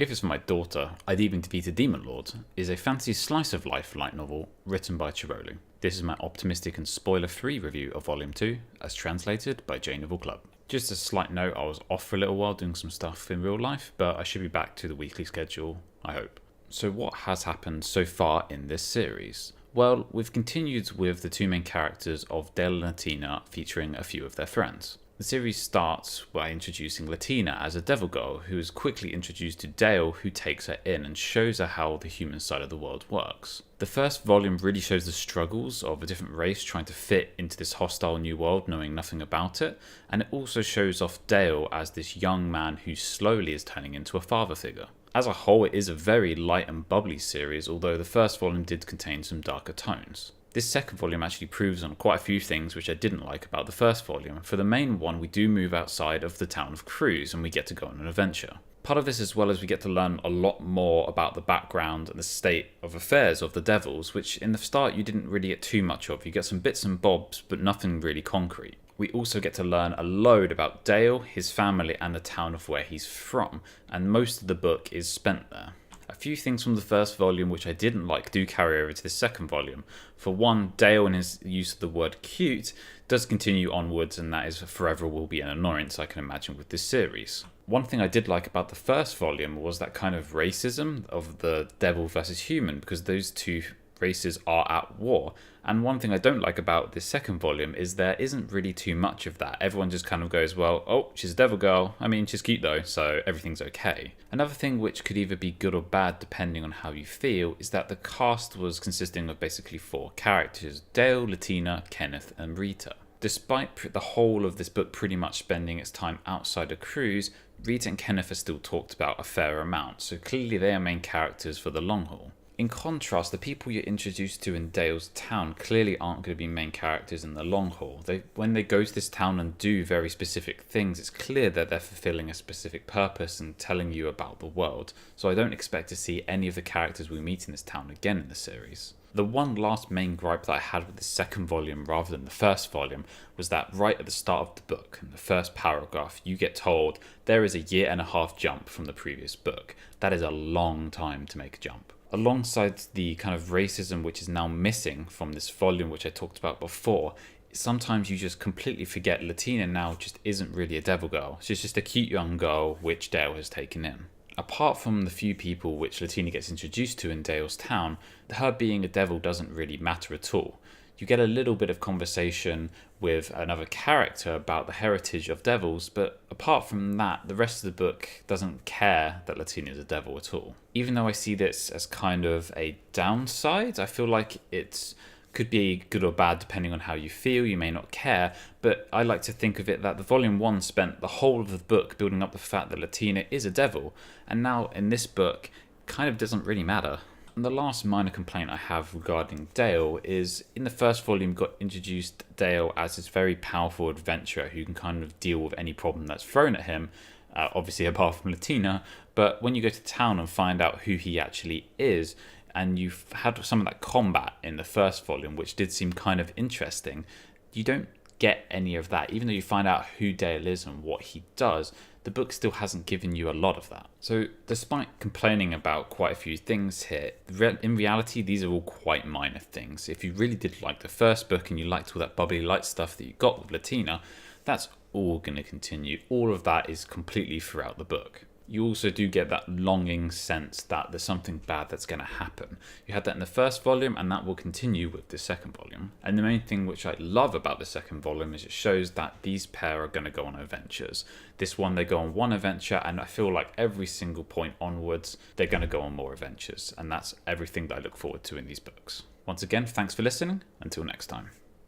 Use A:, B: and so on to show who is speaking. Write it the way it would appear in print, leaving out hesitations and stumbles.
A: If It's For My Daughter, I'd Even Defeat a Demon Lord is a fantasy slice-of-life light novel written by Chiroli. This is my optimistic and spoiler-free review of Volume 2, as translated by Jane Neville Clubb. Just a slight note, I was off for a little while doing some stuff in real life, but I should be back to the weekly schedule, I hope. So what has happened so far in this series? Well, we've continued with the two main characters of Dale and Latina featuring a few of their friends. The series starts by introducing Latina as a devil girl who is quickly introduced to Dale, who takes her in and shows her how the human side of the world works. The first volume really shows the struggles of a different race trying to fit into this hostile new world knowing nothing about it, and it also shows off Dale as this young man who slowly is turning into a father figure. As a whole, it is a very light and bubbly series, although the first volume did contain some darker tones. This second volume actually proves on quite a few things which I didn't like about the first volume. For the main one, we do move outside of the town of Cruz and we get to go on an adventure. Part of this, as well as we get to learn a lot more about the background and the state of affairs of the Devils, which in the start you didn't really get too much of. You get some bits and bobs, but nothing really concrete. We also get to learn a load about Dale, his family, and the town of where he's from, and most of the book is spent there. A few things from the first volume which I didn't like do carry over to the second volume. For one, Dale and his use of the word cute does continue onwards, and that is forever will be an annoyance, I can imagine, with this series. One thing I did like about the first volume was that kind of racism of the devil versus human, because those two races are at war. And one thing I don't like about this second volume is there isn't really too much of that. Everyone just kind of goes, well, oh, she's a devil girl. I mean, she's cute though, so everything's okay. Another thing which could either be good or bad depending on how you feel is that the cast was consisting of basically 4 characters: Dale, Latina, Kenneth, and Rita. Despite the whole of this book pretty much spending its time outside of Cruz, Rita and Kenneth are still talked about a fair amount, so clearly they are main characters for the long haul. In contrast, the people you're introduced to in Dale's town clearly aren't going to be main characters in the long haul. When they go to this town and do very specific things, it's clear that they're fulfilling a specific purpose and telling you about the world, so I don't expect to see any of the characters we meet in this town again in the series. The one last main gripe that I had with the second volume rather than the first volume was that right at the start of the book, in the first paragraph, you get told there is a 1.5 year jump from the previous book. That is a long time to make a jump. Alongside the kind of racism which is now missing from this volume, which I talked about before, sometimes you just completely forget Latina now just isn't really a devil girl. She's just a cute young girl which Dale has taken in. Apart from the few people which Latina gets introduced to in Dale's town, her being a devil doesn't really matter at all. You get a little bit of conversation with another character about the heritage of devils, but apart from that, the rest of the book doesn't care that Latina is a devil at all. Even though I see this as kind of a downside, I feel like it could be good or bad depending on how you feel. You may not care, but I like to think of it that the volume 1 spent the whole of the book building up the fact that Latina is a devil, and now in this book, kind of doesn't really matter. And the last minor complaint I have regarding Dale is in the first volume got introduced Dale as this very powerful adventurer who can kind of deal with any problem that's thrown at him, obviously apart from Latina, but when you go to town and find out who he actually is, and you've had some of that combat in the first volume, which did seem kind of interesting, you don't get any of that. Even though you find out who Dale is and what he does, the book still hasn't given you a lot of that. So despite complaining about quite a few things here, in reality these are all quite minor things. If you really did like the first book and you liked all that bubbly light stuff that you got with Latina, that's all going to continue. All of that is completely throughout the book. You also do get that longing sense that there's something bad that's going to happen. You had that in the first volume, and that will continue with the second volume. And the main thing which I love about the second volume is it shows that these pair are going to go on adventures. This one, they go on one adventure, and I feel like every single point onwards, they're going to go on more adventures. And that's everything that I look forward to in these books. Once again, thanks for listening. Until next time.